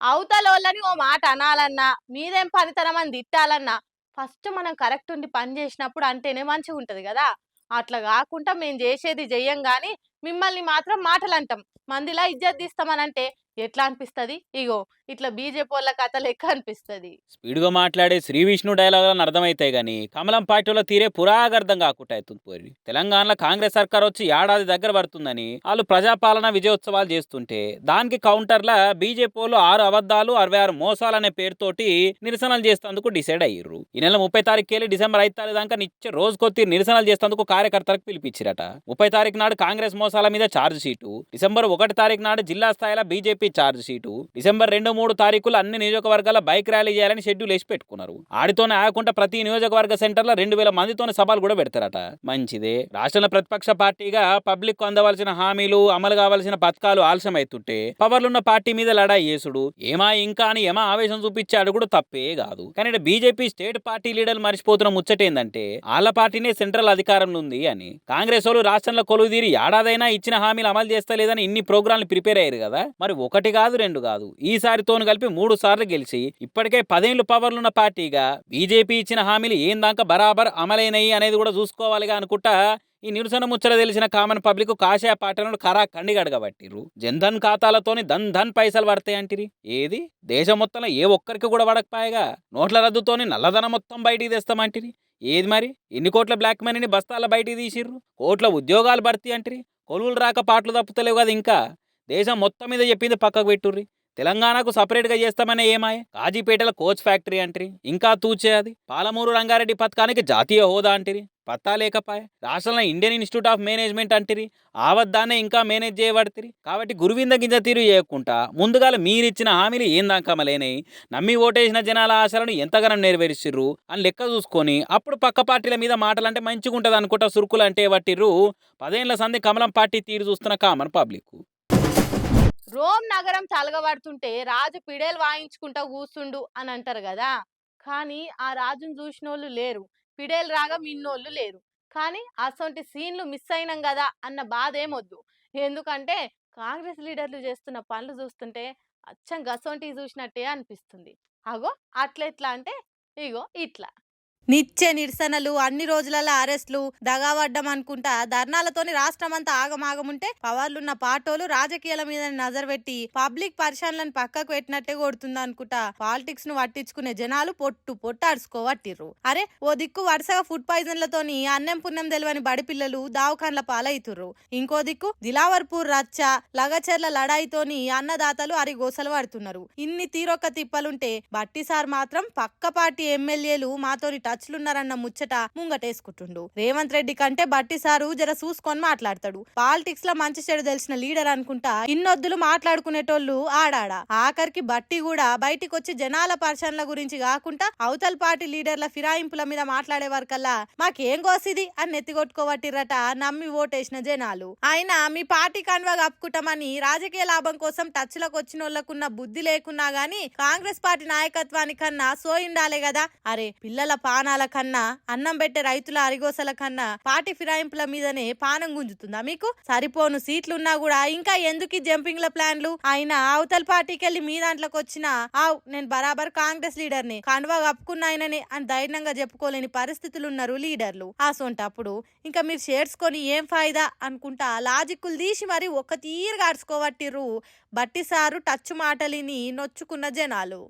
అవతలోళ్ళని ఓ మాట అనాలన్నా, మీదేం పనితనం అని తిట్టాలన్నా, ఫస్ట్ మనం కరెక్ట్ ఉండి పని చేసినప్పుడు అంటేనే మంచిగుంటది గదా! అట్లా గాకుండా మేము జేసేది జెయ్యం గానీ, మిమ్మల్ని మాత్రం మాటలంటాం. మందిలా ఇజ్జత్ తీస్తామనంటే ఎట్లా అనిపిస్తది? ఇగో ఇట్లా బీజేపీవోళ్ళ కథ లెక్క అనిపిస్తది. స్పీడ్‌గా మాట్లాడే 'శ్రీ విష్ణు' డైలాగులని అర్థమైతాయి గానీ, కమలం పార్టీలో తీరే పురాగర్థం కాకుండా అయితుంది పోరి. తెలంగాణలో కాంగ్రెస్ సర్కార్ వచ్చి ఏడాది దగ్గర పడుతుందని ఆళ్ళు ప్రజాపాలన విజయోత్సవాలు చేస్తుంటే, దానికి కౌంటర్‌లా బీజేపీవోళ్ళు 6 అబద్ధాలు, 66 మోసాలనే పేరుతోటి నిరసనలు చేస్తందుకు డిసైడ్ అయ్యిర్రు. ఈ నెల 30 తారీఖుకెళ్ళి డిసెంబర్ 5 తారీఖు దాకా రోజుకొత్తి నిరసనలు చేస్తందుకు కార్యకర్తలకు పిలిపించిరట. 30 తారీఖు నాడు కాంగ్రెస్ మోసాల మీద ఛార్జ్ షీటు, డిసెంబర్ 1 తారీఖు నాడు జిల్లా స్థాయిలో బీజేపీ ఛార్జ్ షీటు, డిసెంబర్ 2, 3 తారీఖులు అన్ని నియోజకవర్గాల బైక్ ర్యాలీ చేయాలని షెడ్యూల్ వేసి పెట్టుకున్నారు. ఆడితోనే ఆగకుండా ప్రతి నియోజకవర్గ సెంటర్లో 2000 మందితోనే సభలు కూడా పెడతారట. మంచిదే. రాష్ట్రంలో ప్రతిపక్ష పార్టీగా పబ్లిక్ కు అందవలసిన హామీలు, అమలు కావాల్సిన పథకాలు ఆలస్యం అవుతుంటే పవర్లున్న పార్టీ మీద లడాయి చేసుడు, ఏమా ఇంకా అని ఏమా ఆవేశం చూపించే అడుగుడు తప్పే కాదు. కానీ బీజేపీ స్టేట్ పార్టీ లీడర్లు మర్చిపోతున్న ముచ్చటేందంటే వాళ్ళ పార్టీనే సెంట్రల్ అధికారంలో ఉంది అని. కాంగ్రెస్ వాళ్ళు రాష్ట్రంలో కొలువుదీరి ఏడాదైనా ఇచ్చిన హామీలు అమలు చేస్తలేదని ఇన్ని ప్రోగ్రాంలు ప్రిపేర్ అయ్యారు కదా. మరి ఒకటి కాదు, రెండు కాదు, ఈసారితోను కలిపి 3 సార్లు గెలిచి ఇప్పటికే 10 ఏళ్లు పవర్లున్న పార్టీగా బీజేపీ ఇచ్చిన హామీలు ఏం దాకా బరాబర్ అమలైనయి అనేది కూడా చూసుకోవాలిగా అనుకుంటా ఈ నిరసన ముచ్చట తెలిసిన కామన్ పబ్లిక్ కాషాయ పార్టీలను కరా కండిగడగబట్టిర్రు. జన్ధన్ ఖాతాలతోని ధన్ పైసలు పడతాయంటిరి. ఏది దేశం మొత్తంలో ఏ ఒక్కరికి కూడా పడకపాయగా నోట్ల రద్దుతోని నల్లధనం మొత్తం బయటికి తెస్తామంటిరి. ఏది మరి ఎన్ని కోట్ల బ్లాక్ మనీని బస్తాల బయటికి తీసిర్రు, కోట్ల ఉద్యోగాలు భర్తీ అంటిరి. కొలువులు రాక పాటలు తప్పుతలేవు కదా. ఇంకా దేశం మొత్తం మీద చెప్పింది పక్కకు పెట్టుర్రి. తెలంగాణకు సపరేట్గా చేస్తామనే ఏమాయ. కాజీపేటల కోచ్ ఫ్యాక్టరీ అంటిరి. ఇంకా తూచే అది. పాలమూరు రంగారెడ్డి పథకానికి జాతీయ హోదా అంటిరి. పత్తా లేకపాయ. రాష్ట్రంలో ఇండియన్ ఇన్స్టిట్యూట్ ఆఫ్ మేనేజ్మెంట్ అంటిరి. ఆవద్దానే ఇంకా మేనేజ్ చేయబడుతుంది. కాబట్టి గురువింద గింజ తీరు చేయకుండా ముందుగాల మీరిచ్చిన హామీలు ఏం దాకమలేనై, నమ్మి ఓటేసిన జనాల ఆశలను ఎంతగానో నెరవేర్చిర్రు అని లెక్క చూసుకొని అప్పుడు పక్క పార్టీల మీద మాటలంటే మంచిగుంటది అనుకుంటా సురుకులు అంటే పట్టిర్రు 10 ఏళ్ల సంది కమలం పార్టీ తీరు చూస్తున్న కామన్ పబ్లిక్. రోమ్ నగరం తలగబడుతుంటే రాజు పిడేలు వాయించుకుంటా కూసుండు అని అంటారు కదా. కానీ ఆ రాజును చూసినోళ్ళు లేరు, పిడేలు రాగా మిన్నోళ్ళు లేరు. కానీ అసొంటి సీన్లు మిస్ అయినాం కదా అన్న బాధ ఏమొద్దు. ఎందుకంటే కాంగ్రెస్ లీడర్లు చేస్తున్న పనులు చూస్తుంటే అచ్చం గసొంటివి చూసినట్టే అనిపిస్తుంది. అగో అట్లెట్లా అంటే ఇగో ఇట్లా నిత్య నిరసనలు, అన్ని రోజులలో అరెస్టులు, దగావడ్డం అనుకుంటా ధర్నాలతోని రాష్ట్రమంతా ఆగమాగముంటే పవర్లున్న పాటోలు రాజకీయాల మీద నజర్ పెట్టి పబ్లిక్ పరిశాన్లను పక్కకు పెట్టినట్టే కొడుతుంది అనుకుంటా పాలిటిక్స్ ను పట్టించుకునే జనాలు పొట్టు అరుచుకోవట్టిర్రు. అరే ఓ దిక్కు వరుసగా ఫుడ్ పాయిజన్లతోని అన్నం పుణ్యం తెలివని బడి పిల్లలు దావకాన్ల పాలైతుర్రు. ఇంకో దిక్కు దిలావర్పూర్ రచ్చ, లగచర్ల లడాయితోని అన్నదాతలు అరిగోసలు పడుతున్నారు. ఇన్ని తీరొక్క తిప్పలుంటే బట్టి సార్ మాత్రం పక్క పార్టీ ఎమ్మెల్యేలు మాతోని టచ్లున్నారన్న ముచ్చట ముంగటేసుకుంటుండు. రేవంత్ రెడ్డి కంటే బట్టి సారు జర చూసుకొని మాట్లాడతాడు. పాలిటిక్స్ లో మంచి చెడు తెలిసిన లీడర్ అనుకుంటా ఇన్నొద్దులు మాట్లాడుకునేటోళ్ళు ఆడాడా. ఆఖరికి బట్టి కూడా బయటికి వచ్చి జనాల పర్సన్ల గురించి కాకుండా అవతల పార్టీ లీడర్ల ఫిరాయింపుల మీద మాట్లాడే వరకల్లా మాకేం కోసిది అని నెత్తికొట్టుకోవట్టిరట నమ్మి ఓటేసిన జనాలు. అయినా మీ పార్టీ కన్వా కప్పుకుంటామని రాజకీయ లాభం కోసం టచ్ లకు వచ్చిన వాళ్ళకున్న బుద్ధి లేకున్నా గానీ కాంగ్రెస్ పార్టీ నాయకత్వానికన్నా సోయిండాలే కదా. అరే పిల్లల పానాల కన్నా, అన్నం పెట్టే రైతుల అరిగోసల కన్నా పార్టీ ఫిరాయింపుల మీదనే పానం గుంజుతుందా మీకు? సరిపోను సీట్లున్నా కూడా ఇంకా ఎందుకు జంపింగ్ల ప్లాన్లు? అయినా అవతల పార్టీకి వెళ్ళి మీ దాంట్లోకి వచ్చిన నేను బరాబర్ కాంగ్రెస్ లీడర్ని, కండువా కప్పుకున్నాయనని అని ధైర్యంగా చెప్పుకోలేని పరిస్థితులు ఉన్నారు లీడర్లు. అసొంటప్పుడు ఇంకా మీరు షేర్స్ కొని ఏం ఫాయిదా అనుకుంటా లాజిక్కులు తీసి మరి ఒక తీరుగా అడుచుకోవట్టిర్రు బట్టి సారు టచ్ మాటలిని నొచ్చుకున్న జనాలు.